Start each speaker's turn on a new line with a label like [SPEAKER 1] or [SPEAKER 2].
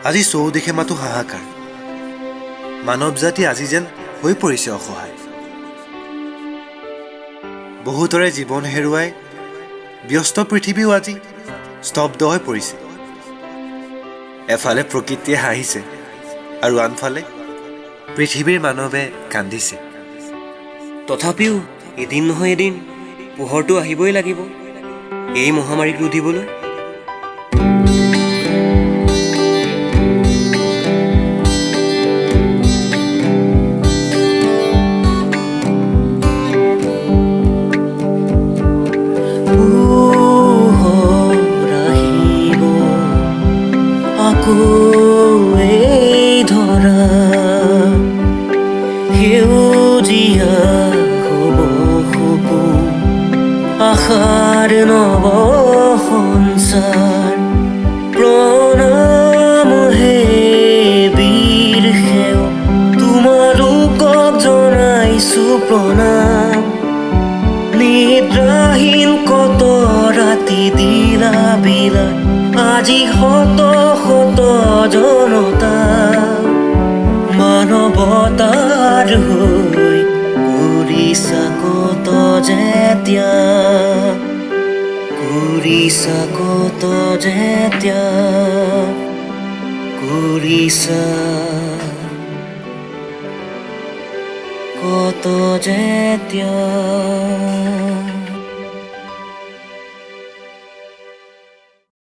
[SPEAKER 1] আজি চৌদিশে মাথো হাহাকাৰ। মানৱ জাতি আজি যেন হৈ পৰিছে অসহায়। বহুতৰে জীৱন হেৰুৱাই ব্যস্ত পৃথিৱীও আজি স্তব্ধ হৈ পৰিছে। এফালে প্ৰকৃতিয়ে হাঁহিছে আৰু আনফালে পৃথিৱীৰ মানৱে কান্দিছে।
[SPEAKER 2] তথাপিও এদিন নহয় এদিন পোহৰটো আহিবই লাগিব এই মহামাৰীক ৰুধিবলৈ।
[SPEAKER 3] এই ধৰা সেউজীয়া হ'ব সপোন, আশাৰ নৱ সঞ্চাৰ। প্ৰণাম হে বীৰ সেৱ, তোমালোকক জনাইছো প্ৰণাম। নিদ্ৰাহীন কত ৰাতি দিলা বিলাই, আজি শত শত জনতা মানৱতাৰ হৈ কৰিছা কত যেতিয়া, কৰিছা কত যেতিয়া, কৰিছা কত যেতিয়া।